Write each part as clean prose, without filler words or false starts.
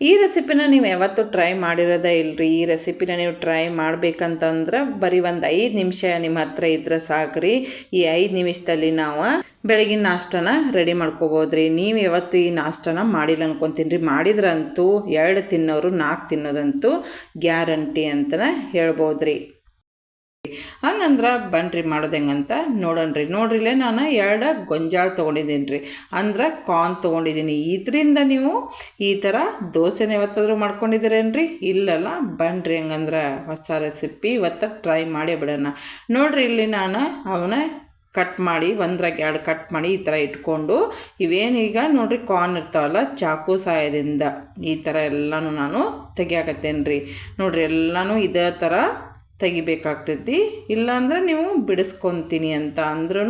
ಈ ರೆಸಿಪಿನ ನೀವು ಯಾವತ್ತೂ ಟ್ರೈ ಮಾಡಿರೋದೇ ಇಲ್ಲರಿ. ಈ ರೆಸಿಪಿನ ನೀವು ಟ್ರೈ ಮಾಡ್ಬೇಕಂತಂದ್ರೆ ಬರೀ ಒಂದು 5 ನಿಮಿಷ ನಿಮ್ಮ ಹತ್ರ ಇದ್ರೆ ಸಾಕ್ರಿ. ಈ 5 ನಿಮಿಷದಲ್ಲಿ ನಾವು ಬೆಳಗಿನ ನಾಷ್ಟನ ರೆಡಿ ಮಾಡ್ಕೋಬೋದ್ರಿ. ನೀವು ಯಾವತ್ತು ಈ ನಾಷ್ಟನ ಮಾಡಿಲ್ಲ ಅನ್ಕೊತೀನಿ ರೀ. ಮಾಡಿದ್ರಂತೂ 2 ತಿನ್ನೋರು 4 ತಿನ್ನೋದಂತೂ ಗ್ಯಾರಂಟಿ ಅಂತಲೇ ಹೇಳ್ಬೋದ್ರಿ. ಹಂಗಂದ್ರೆ ಬನ್ರಿ ಮಾಡೋದು ಹೆಂಗಂತ ನೋಡೋಣ್ರಿ. ನೋಡ್ರಿಲೇ ನಾನು 2 ಗೊಂಜಾಳ ತೊಗೊಂಡಿದ್ದೀನಿ ರೀ, ಅಂದ್ರೆ ಕಾರ್ನ್ ತೊಗೊಂಡಿದ್ದೀನಿ. ಇದರಿಂದ ನೀವು ಈ ಥರ ದೋಸೆನ ಯಾವತ್ತಾದ್ರೂ ಮಾಡ್ಕೊಂಡಿದ್ದೀರೇನ್ರಿ? ಇಲ್ಲಲ್ಲ. ಬನ್ರಿ ಹಂಗಂದ್ರೆ ಹೊಸ ರೆಸಿಪಿ ಇವತ್ತು ಟ್ರೈ ಮಾಡಿ ಬಿಡೋಣ. ನೋಡ್ರಿ ಇಲ್ಲಿ ನಾನು ಅವನ್ನ ಕಟ್ ಮಾಡಿ 1-2 ಕಟ್ ಮಾಡಿ ಈ ಥರ ಇಟ್ಕೊಂಡು, ಇವೇನೀಗ ನೋಡ್ರಿ ಕಾರ್ನ್ ಇರ್ತಾವಲ್ಲ, ಚಾಕು ಸಹಾಯದಿಂದ ಈ ಥರ ಎಲ್ಲನೂ ನಾನು ತೆಗಿಯಾಕತ್ತೇನೆ ರೀ. ನೋಡ್ರಿ ಎಲ್ಲನೂ ಇದೇ ಥರ ತೆಗಿಬೇಕಾಗ್ತೈತಿ. ಇಲ್ಲಾಂದ್ರೆ ನೀವು ಬಿಡಿಸ್ಕೊತೀನಿ ಅಂತ ಅಂದ್ರೂ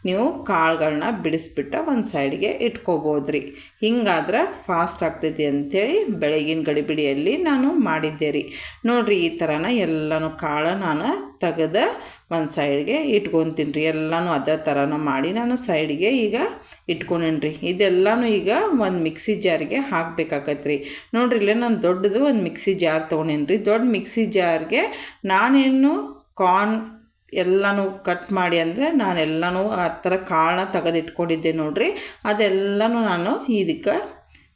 ನೀವು ಕಾಳುಗಳನ್ನ ಬಿಡಿಸ್ಬಿಟ್ಟು ಒಂದು ಸೈಡ್ಗೆ ಇಟ್ಕೋಬೋದ್ರಿ. ಹಿಂಗಾದ್ರೆ ಫಾಸ್ಟ್ ಆಗ್ತೈತಿ ಅಂಥೇಳಿ ಬೆಳಗಿನ ಗಡಿಬಿಡಿಯಲ್ಲಿ ನಾನು ಮಾಡಿದ್ದೆ ರೀ. ನೋಡಿರಿ ಈ ಥರನ ಎಲ್ಲನೂ ಕಾಳು ನಾನು ತೆಗೆದು ಒಂದು ಸೈಡ್ಗೆ ಇಟ್ಕೊತೀನಿ ರೀ. ಎಲ್ಲನೂ ಅದೇ ಥರನ ಮಾಡಿ ನಾನು ಸೈಡ್ಗೆ ಈಗ ಇಟ್ಕೊಂಡೇನಿ ರೀ. ಇದೆಲ್ಲನೂ ಈಗ ಒಂದು ಮಿಕ್ಸಿ ಜಾರಿಗೆ ಹಾಕಬೇಕಾಗತ್ತೆ ರೀ. ನೋಡ್ರಿ ಇಲ್ಲೇ ನಾನು ದೊಡ್ಡದು ಒಂದು ಮಿಕ್ಸಿ ಜಾರ್ ತೊಗೊಂಡೇನಿ ರೀ. ದೊಡ್ಡ ಮಿಕ್ಸಿ ಜಾರ್ಗೆ ನಾನೇನು ಕಾರ್ನ್ ಎಲ್ಲನೂ ಕಟ್ ಮಾಡಿ ಅಂದರೆ ನಾನೆಲ್ಲನೂ ಆ ಥರ ಕಾಳನ್ನ ತೆಗೆದು ಇಟ್ಕೊಂಡಿದ್ದೆ ನೋಡ್ರಿ. ಅದೆಲ್ಲನೂ ನಾನು ಇದಕ್ಕೆ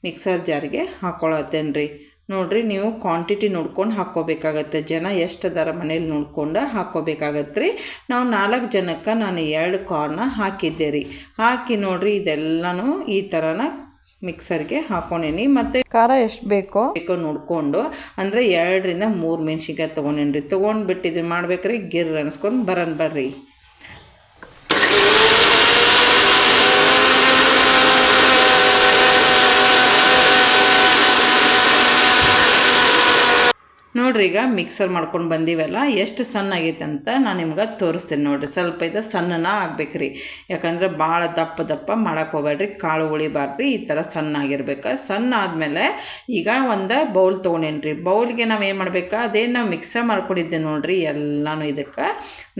ಮಿಕ್ಸರ್ ಜಾರಿಗೆ ಹಾಕ್ಕೊಳತ್ತೇನೆ ರೀ. ನೋಡಿರಿ ನೀವು ಕ್ವಾಂಟಿಟಿ ನೋಡ್ಕೊಂಡು ಹಾಕ್ಕೋಬೇಕಾಗತ್ತೆ. ಜನ ಎಷ್ಟು ಅದರ ಮನೇಲಿ ನೋಡ್ಕೊಂಡು ಹಾಕ್ಕೋಬೇಕಾಗತ್ತೆ ರೀ. ನಾವು 4 ಜನಕ್ಕೆ ನಾನು 2 ಕಾರ್ನ ಹಾಕಿದ್ದೆ ರೀ. ಹಾಕಿ ನೋಡಿರಿ ಇದೆಲ್ಲನೂ ಈ ಥರನ ಮಿಕ್ಸರ್ಗೆ ಹಾಕ್ಕೊಂಡೇನಿ. ಮತ್ತು ಖಾರ ಎಷ್ಟು ಬೇಕೋ ನೋಡಿಕೊಂಡು ಅಂದರೆ 2-3 ಮೆಣ್ಸಿನ್ಕಾಯಿ ತೊಗೊಂಡೇನಿ ರೀ. ತೊಗೊಂಡ್ಬಿಟ್ಟು ಇದನ್ನು ಮಾಡ್ಬೇಕ್ರಿ. ಗಿರ್ ಅನ್ಸ್ಕೊಂಡು ಬರ್ರಿ. ನೋಡ್ರಿ ಈಗ ಮಿಕ್ಸರ್ ಮಾಡ್ಕೊಂಡು ಬಂದೀವಲ್ಲ, ಎಷ್ಟು ಸಣ್ಣ ಆಗೈತೆ ಅಂತ ನಾನು ನಿಮ್ಗೆ ತೋರಿಸ್ತೇನೆ. ನೋಡಿರಿ ಸ್ವಲ್ಪ ಇದು ಸಣ್ಣನ ಆಗ್ಬೇಕ್ರಿ. ಯಾಕಂದ್ರೆ ಭಾಳ ದಪ್ಪ ಮಾಡಕ್ಕೆ ಹೋಗ್ಬೇಡ್ರಿ, ಕಾಳು ಉಳಿಬಾರ್ದು. ಈ ಥರ ಸಣ್ಣ ಆಗಿರ್ಬೇಕು. ಸಣ್ಣ ಆದಮೇಲೆ ಈಗ ಒಂದು ಬೌಲ್ ತೊಗೊಂಡೇನಿ ರೀ. ಬೌಲ್ಗೆ ನಾವು ಏನು ಮಾಡ್ಬೇಕು, ಅದೇನು ನಾವು ಮಿಕ್ಸರ್ ಮಾಡ್ಕೊಂಡಿದ್ದೆ ನೋಡಿರಿ ಎಲ್ಲನೂ ಇದಕ್ಕೆ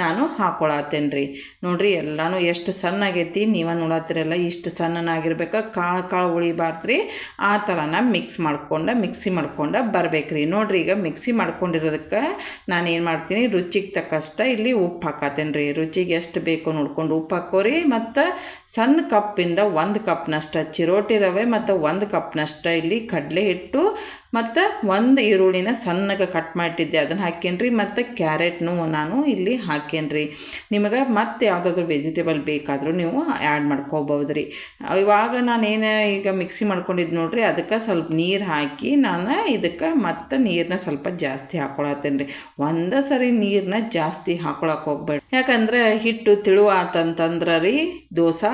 ನಾನು ಹಾಕ್ಕೊಳತ್ತೇನೆ ರೀ. ನೋಡಿರಿ ಎಲ್ಲನೂ ಎಷ್ಟು ಸಣ್ಣ ಆಗೈತಿ, ನೀವು ನೋಡತ್ತಿರಲ್ಲ ಇಷ್ಟು ಸಣ್ಣನಾಗಿರ್ಬೇಕು. ಕಾಳು ಉಳಿಬಾರ್ದು ರೀ. ಆ ಥರನ ಮಿಕ್ಸಿ ಮಾಡ್ಕೊಂಡು ಬರ್ಬೇಕ್ರಿ. ನೋಡಿರಿ ಈಗ ಮಿಕ್ಸಿ ಮಾಡ್ಕೊಂಡಿರೋದಕ್ಕೆ ನಾನು ಏನು ಮಾಡ್ತೀನಿ, ರುಚಿಗೆ ತಕ್ಕಷ್ಟ ಇಲ್ಲಿ ಉಪ್ಪು ಹಾಕತ್ತೇನೆ ರೀ. ರುಚಿಗೆ ಎಷ್ಟು ಬೇಕು ನೋಡ್ಕೊಂಡು ಉಪ್ಪು ಹಾಕೋರಿ. ಮತ್ತು ಸಣ್ಣ ಕಪ್ಪಿಂದ 1 ಕಪ್ನಷ್ಟು ಚಿರೋಟಿ ರವೆ ಮತ್ತು 1 ಕಪ್ನಷ್ಟು ಇಲ್ಲಿ ಕಡಲೆ ಹಿಟ್ಟು ಮತ್ತು 1 ಈರುಳ್ಳಿನ ಸಣ್ಣಗೆ ಕಟ್ ಮಾಡಿಟ್ಟಿದ್ದೆ ಅದನ್ನು ಹಾಕೇನಿ ರೀ. ಮತ್ತು ಕ್ಯಾರೆಟ್ನು ನಾನು ಇಲ್ಲಿ ಹಾಕೇನಿ ರೀ. ನಿಮಗೆ ಮತ್ತೆ ಯಾವುದಾದ್ರೂ ವೆಜಿಟೇಬಲ್ ಬೇಕಾದರೂ ನೀವು ಆ್ಯಡ್ ಮಾಡ್ಕೋಬೋದು ರೀ. ಇವಾಗ ನಾನೇನು ಈಗ ಮಿಕ್ಸಿ ಮಾಡ್ಕೊಂಡಿದ್ದು ನೋಡಿರಿ, ಅದಕ್ಕೆ ಸ್ವಲ್ಪ ನೀರು ಹಾಕಿ ನಾನು ಇದಕ್ಕೆ ಮತ್ತು ನೀರನ್ನ ಸ್ವಲ್ಪ ಜಾಸ್ತಿ ಹಾಕ್ಕೊಳತ್ತೇನೆ ರೀ. ಒಂದೇ ಸರಿ ನೀರನ್ನ ಜಾಸ್ತಿ ಹಾಕ್ಕೊಳಕ್ಕೆ ಹೋಗ್ಬೇಡಿ. ಯಾಕಂದ್ರೆ ಹಿಟ್ಟು ತಿಳುವಾತಂತಂದ್ರೆ ರೀ ದೋಸೆ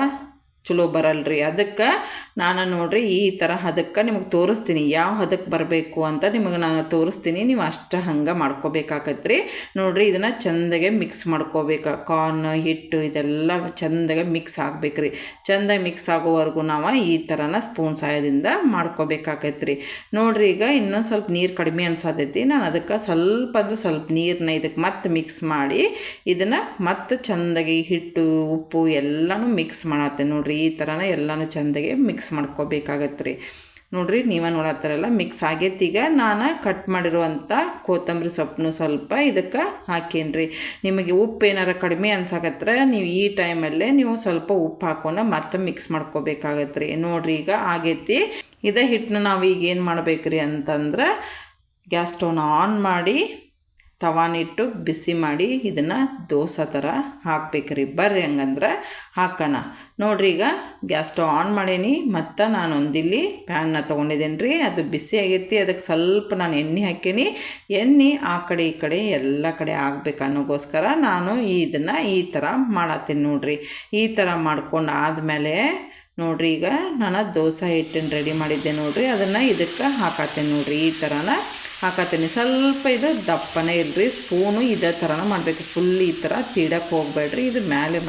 ಚಲೋ ಬರಲ್ರಿ. ಅದಕ್ಕೆ ನಾನು ನೋಡಿರಿ ಈ ಥರ ಹದಕ್ಕೆ ನಿಮಗೆ ತೋರಿಸ್ತೀನಿ, ಯಾವ ಹದಕ್ಕೆ ಬರಬೇಕು ಅಂತ ನಿಮಗೆ ನಾನು ತೋರಿಸ್ತೀನಿ. ನೀವು ಅಷ್ಟು ಹಂಗೆ ಮಾಡ್ಕೋಬೇಕಾಗತ್ತೆ ರೀ. ನೋಡಿರಿ ಇದನ್ನು ಚೆಂದಾಗೆ ಮಿಕ್ಸ್ ಮಾಡ್ಕೋಬೇಕು. ಕಾರ್ನ್ ಹಿಟ್ಟು ಇದೆಲ್ಲ ಚೆಂದಾಗೆ ಮಿಕ್ಸ್ ಆಗ್ಬೇಕು ರೀ. ಚೆಂದಾಗಿ ಮಿಕ್ಸ್ ಆಗೋವರೆಗೂ ನಾವು ಈ ಥರನ ಸ್ಪೂನ್ ಸಹಾಯದಿಂದ ಮಾಡ್ಕೋಬೇಕಾಗತ್ತೆ ರೀ. ನೋಡಿರಿ ಈಗ ಇನ್ನೊಂದು ಸ್ವಲ್ಪ ನೀರು ಕಡಿಮೆ ಅನ್ಸತೈತಿ. ನಾನು ಅದಕ್ಕೆ ಸ್ವಲ್ಪ ನೀರನ್ನ ಇದಕ್ಕೆ ಮತ್ತೆ ಮಿಕ್ಸ್ ಮಾಡಿ ಇದನ್ನು ಮತ್ತೆ ಚೆಂದಾಗಿ ಹಿಟ್ಟು ಉಪ್ಪು ಎಲ್ಲನೂ ಮಿಕ್ಸ್ ಮಾಡತ್ತೆ. ನೋಡಿರಿ ಈ ಥರನ ಎಲ್ಲನೂ ಚೆಂದಾಗಿ ಮಿಕ್ಸ್ ಮಾಡ್ಕೋಬೇಕಾಗತ್ತೆ ರೀ. ನೋಡಿರಿ ನೀವು ನೋಡತ್ತಾರಲ್ಲ ಮಿಕ್ಸ್ ಆಗೈತಿ. ಈಗ ನಾನು ಕಟ್ ಮಾಡಿರುವಂಥ ಕೊತ್ತಂಬರಿ ಸೊಪ್ಪನ್ನು ಸ್ವಲ್ಪ ಇದಕ್ಕೆ ಹಾಕೇನಿ ರೀ. ನಿಮಗೆ ಉಪ್ಪು ಏನಾರ ಕಡಿಮೆ ಅನ್ಸಾಕತ್ರೆ ನೀವು ಈ ಟೈಮಲ್ಲೇ ನೀವು ಸ್ವಲ್ಪ ಉಪ್ಪು ಹಾಕೊಂಡು ಮತ್ತೆ ಮಿಕ್ಸ್ ಮಾಡ್ಕೋಬೇಕಾಗತ್ತೆ ರೀ. ನೋಡಿರಿ ಈಗ ಆಗೈತಿ. ಇದೇ ಹಿಟ್ಟನ್ನ ನಾವು ಈಗ ಏನು ಮಾಡಬೇಕ್ರಿ ಅಂತಂದ್ರೆ ಗ್ಯಾಸ್ ಸ್ಟವ್ನ ಆನ್ ಮಾಡಿ ತವಾನಿಟ್ಟು ಬಿಸಿ ಮಾಡಿ ಇದನ್ನು ದೋಸೆ ಥರ ಹಾಕ್ಬೇಕ್ರಿ. ಬರ್ರಿ ಹಂಗಂದ್ರೆ ಹಾಕೋಣ. ನೋಡಿರಿ ಈಗ ಗ್ಯಾಸ್ ಸ್ಟವ್ ಆನ್ ಮಾಡೀನಿ. ಮತ್ತು ನಾನು ಒಂದಿಲ್ಲಿ ಪ್ಯಾನ್ನ ತೊಗೊಂಡಿದ್ದೇನೆ ರೀ. ಅದು ಬಿಸಿ ಆಗೈತಿ. ಅದಕ್ಕೆ ಸ್ವಲ್ಪ ನಾನು ಎಣ್ಣೆ ಹಾಕೀನಿ. ಎಣ್ಣೆ ಆ ಕಡೆ ಈ ಕಡೆ ಎಲ್ಲ ಕಡೆ ಆಗ್ಬೇಕು ಅನ್ನೋಗೋಸ್ಕರ ನಾನು ಇದನ್ನು ಈ ಥರ ಮಾಡತ್ತೀನಿ. ನೋಡಿರಿ ಈ ಥರ ಮಾಡ್ಕೊಂಡು ಆದಮೇಲೆ ನೋಡಿರಿ ಈಗ ನಾನು ದೋಸೆ ಹಿಟ್ಟನ್ನು ರೆಡಿ ಮಾಡಿದ್ದೆ ನೋಡಿರಿ, ಅದನ್ನು ಇದಕ್ಕೆ ಹಾಕತ್ತೇನೆ. ನೋಡಿರಿ ಈ ಥರನ ಹಾಕತ್ತೀನಿ. ಸ್ವಲ್ಪ ಇದು ದಪ್ಪನೇ ಇಲ್ಲರಿ. ಸ್ಪೂನು ಇದೇ ಥರನ ಮಾಡಬೇಕು. ಫುಲ್ ಈ ಥರ ತೀಡಕ್ಕೆ ಹೋಗಬೇಡ್ರಿ. ಇದು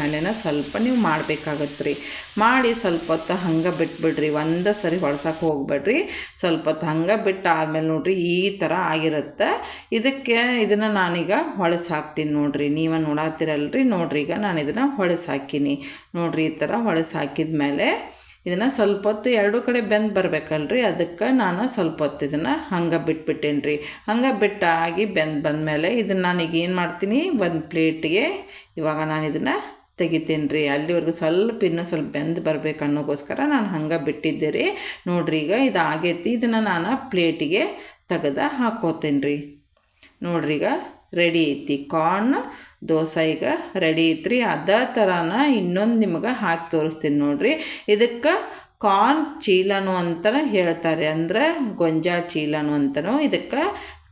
ಮೇಲೆನ ಸ್ವಲ್ಪ ನೀವು ಮಾಡಬೇಕಾಗತ್ತೆ ರೀ. ಮಾಡಿ ಸ್ವಲ್ಪ ಹೊತ್ತು ಹಂಗೆ ಬಿಟ್ಬಿಡ್ರಿ. ಒಂದೇ ಸರಿ ಹೊಳ್ಸಕ್ಕೆ ಹೋಗಬೇಡ್ರಿ. ಸ್ವಲ್ಪ ಹೊತ್ತು ಹಂಗೆ ಬಿಟ್ಟು ಆದಮೇಲೆ ನೋಡಿರಿ ಈ ಥರ ಆಗಿರುತ್ತೆ. ಇದನ್ನು ನಾನೀಗ ಹೊಳಸಿ ಹಾಕ್ತೀನಿ. ನೋಡಿರಿ ನೀವು ನೋಡತ್ತೀರಲ್ರಿ. ನೋಡಿರಿ ಈಗ ನಾನು ಇದನ್ನು ಹೊಳಸಿ ಹಾಕೀನಿ. ನೋಡಿರಿ ಈ ಥರ ಹೊಳಸಿ ಹಾಕಿದ ಮೇಲೆ ಇದನ್ನು ಸ್ವಲ್ಪ ಹೊತ್ತು ಎರಡೂ ಕಡೆ ಬೆಂದು ಬರಬೇಕಲ್ರಿ, ಅದಕ್ಕೆ ನಾನು ಸ್ವಲ್ಪ ಹೊತ್ತು ಇದನ್ನು ಹಂಗೆ ಬಿಟ್ಬಿಟ್ಟೇನಿ ರೀ. ಹಂಗೆ ಬಿಟ್ಟಾಗಿ ಬಂದಮೇಲೆ ಇದನ್ನು ನಾನೀಗ ಏನು ಮಾಡ್ತೀನಿ, ಒಂದು ಪ್ಲೇಟಿಗೆ ಇವಾಗ ನಾನು ಇದನ್ನು ತೆಗಿತೀನಿ ರೀ. ಅಲ್ಲಿವರೆಗೂ ಇನ್ನೂ ಸ್ವಲ್ಪ ಬೆಂದು ಬರಬೇಕು ಅನ್ನೋಗೋಸ್ಕರ ನಾನು ಹಂಗೆ ಬಿಟ್ಟಿದ್ದೆ ರೀ. ನೋಡಿರಿ ಈಗ ಇದು ಆಗೈತಿ. ಇದನ್ನು ನಾನು ಪ್ಲೇಟಿಗೆ ತೆಗೆದು ಹಾಕ್ಕೋತೀನಿ ರೀ. ನೋಡ್ರಿ ಈಗ ರೆಡಿ ಐತಿ ಕಾರ್ನ್ ದೋಸೆ, ಈಗ ರೆಡಿ ಐತ್ರಿ. ಅದೇ ಥರನ ಇನ್ನೊಂದು ನಿಮಗೆ ಹಾಕಿ ತೋರಿಸ್ತೀನಿ ನೋಡಿರಿ. ಇದಕ್ಕೆ ಕಾರ್ನ್ ಚೀಲನು ಅಂತಲೇ ಹೇಳ್ತಾರೆ, ಅಂದರೆ ಗೊಂಜಾಳ ಚೀಲನು ಅಂತಲೂ ಇದಕ್ಕೆ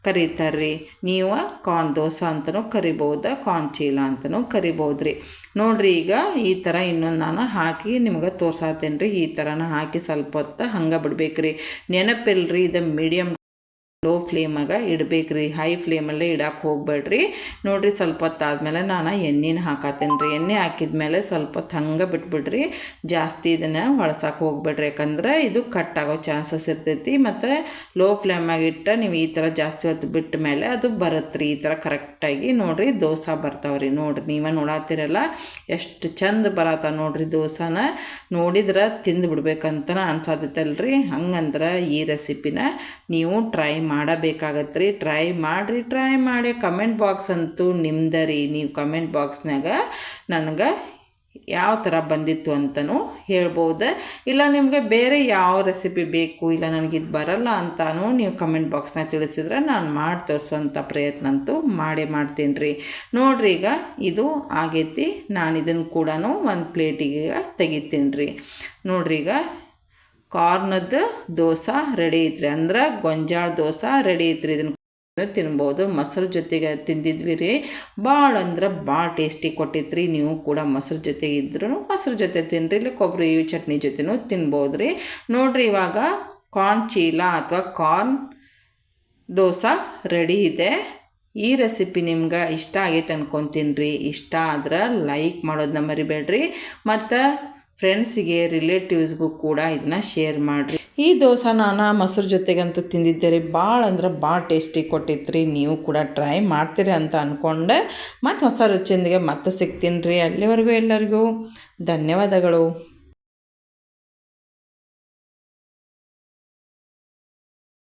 ಕರೀತಾರೆ ರೀ. ನೀವು ಕಾರ್ನ್ ದೋಸೆ ಅಂತಲೂ ಕರಿಬೋದು, ಕಾರ್ನ್ ಚೀಲ ಅಂತಲೂ ಕರಿಬೋದು ರೀ. ನೋಡಿರಿ ಈಗ ಈ ಥರ ಇನ್ನೊಂದು ನಾನು ಹಾಕಿ ನಿಮ್ಗೆ ತೋರ್ಸಾತೀನಿ ರೀ. ಈ ಥರನ ಹಾಕಿ ಸ್ವಲ್ಪ ಹೊತ್ತು ಹಂಗೆ ಬಿಡ್ಬೇಕು ರೀ. ನೆನಪಿಲ್ರಿ, ಇದು ಮೀಡಿಯಮ್ ಲೋ ಫ್ಲೇಮಾಗ ಇಡಬೇಕು ರೀ, ಹೈ ಫ್ಲೇಮಲ್ಲೇ ಇಡಕ್ಕೆ ಹೋಗ್ಬೇಡ್ರಿ. ನೋಡಿರಿ ಸ್ವಲ್ಪ ಹೊತ್ತು ಆದಮೇಲೆ ನಾನು ಎಣ್ಣೆನ ಹಾಕತ್ತೇನೆ ರೀ. ಎಣ್ಣೆ ಹಾಕಿದ್ಮೇಲೆ ಸ್ವಲ್ಪ ಹೊತ್ತು ಹಂಗೆ ಬಿಟ್ಬಿಡ್ರಿ, ಜಾಸ್ತಿ ಇದನ್ನು ಹೊಳ್ಸಕ್ಕೆ ಹೋಗ್ಬೇಡ್ರಿ, ಯಾಕಂದ್ರೆ ಇದು ಕಟ್ ಆಗೋ ಚಾನ್ಸಸ್ ಇರ್ತೈತಿ. ಮತ್ತು ಲೋ ಫ್ಲೇಮಾಗ ಇಟ್ಟು ನೀವು ಈ ಥರ ಜಾಸ್ತಿ ಹೊತ್ತು ಬಿಟ್ಟ ಮೇಲೆ ಅದು ಬರುತ್ತೆ ರೀ. ಈ ಥರ ಕರೆಕ್ಟಾಗಿ ನೋಡಿರಿ ದೋಸೆ ಬರ್ತಾವೆ ರೀ. ನೋಡಿರಿ ನೀವೇ ನೋಡತ್ತೀರಲ್ಲ ಎಷ್ಟು ಚಂದ ಬರತ್ತ ನೋಡಿರಿ. ದೋಸೆನ ನೋಡಿದ್ರೆ ತಿಂದು ಬಿಡ್ಬೇಕಂತ ಅನ್ಸತ್ತಲ್ರಿ. ಹಂಗಂದ್ರೆ ಈ ರೆಸಿಪಿನ ನೀವು ಟ್ರೈ ಮಾಡಬೇಕಾಗತ್ತೆ ರೀ. ಟ್ರೈ ಮಾಡಿ ಕಮೆಂಟ್ ಬಾಕ್ಸ್ ಅಂತೂ ನಿಮ್ದು ರೀ. ನೀವು ಕಮೆಂಟ್ ಬಾಕ್ಸ್ನಾಗ ನನಗೆ ಯಾವ ಥರ ಬಂದಿತ್ತು ಅಂತಲೂ ಹೇಳ್ಬೋದು. ಇಲ್ಲ ನಿಮಗೆ ಬೇರೆ ಯಾವ ರೆಸಿಪಿ ಬೇಕು, ಇಲ್ಲ ನನಗಿದು ಬರಲ್ಲ ಅಂತಲೂ ನೀವು ಕಮೆಂಟ್ ಬಾಕ್ಸ್ನಾಗ ತಿಳಿಸಿದ್ರೆ ನಾನು ಮಾಡಿ ತೋರಿಸೋಂಥ ಪ್ರಯತ್ನ ಅಂತೂ ಮಾಡ್ತೀನಿ ರೀ. ನೋಡಿರಿ ಈಗ ಇದು ಆಗೈತಿ. ನಾನು ಇದನ್ನು ಕೂಡ ಒಂದು ಪ್ಲೇಟಿಗೆ ತೆಗಿತೀನಿ ರೀ. ನೋಡಿರಿ ಈಗ ಕಾರ್ನದ್ದು ದೋಸೆ ರೆಡಿ ಐತ್ರಿ, ಅಂದ್ರೆ ಗೊಂಜಾಳ ದೋಸೆ ರೆಡಿ ಐತ್ರಿ. ಇದನ್ನು ತಿನ್ಬೋದು. ಮೊಸರು ಜೊತೆಗೆ ತಿಂದಿದ್ವಿ ರೀ. ಭಾಳ ಅಂದ್ರೆ ಭಾಳ ಟೇಸ್ಟಿ ಕೊಟ್ಟಿದ್ರಿ. ನೀವು ಕೂಡ ಮೊಸರು ಜೊತೆಗೆ ಇದ್ರೂ ಮೊಸರು ಜೊತೆ ತಿನ್ನಿರಿ, ಇಲ್ಲ ಕೊಬ್ಬರಿ ಚಟ್ನಿ ಜೊತೆನೂ ತಿನ್ಬೋದು ರೀ. ನೋಡಿರಿ ಇವಾಗ ಕಾರ್ನ್ ಚೀಲ ಅಥವಾ ಕಾರ್ನ್ ದೋಸೆ ರೆಡಿ ಇದೆ. ಈ ರೆಸಿಪಿ ನಿಮ್ಗೆ ಇಷ್ಟ ಆಗೈತೆ ಅನ್ಕೊತೀನಿ ರೀ. ಇಷ್ಟ ಆದ್ರೆ ಲೈಕ್ ಮಾಡೋದನ್ನ ಮರಿಬೇಡ್ರಿ. ಮತ್ತು ಫ್ರೆಂಡ್ಸಿಗೆ ರಿಲೇಟಿವ್ಸ್ಗೂ ಕೂಡ ಇದನ್ನ ಶೇರ್ ಮಾಡಿರಿ. ಈ ದೋಸೆ ನಾನು ಮೊಸರು ಜೊತೆಗಂತೂ ತಿಂದಿದ್ದೆ ರೀ. ಭಾಳ ಅಂದ್ರೆ ಭಾಳ ಟೇಸ್ಟಿ ಕೊಟ್ಟಿತ್ತು ರೀ. ನೀವು ಕೂಡ ಟ್ರೈ ಮಾಡ್ತೀರಿ ಅಂತ ಅಂದ್ಕೊಂಡೆ ಮತ್ತು ಹೊಸ ರುಚಿಯೊಂದಿಗೆ ಮತ್ತೆ ಸಿಗ್ತೀನಿ ರೀ. ಅಲ್ಲಿವರೆಗೂ ಎಲ್ಲರಿಗೂ ಧನ್ಯವಾದಗಳು.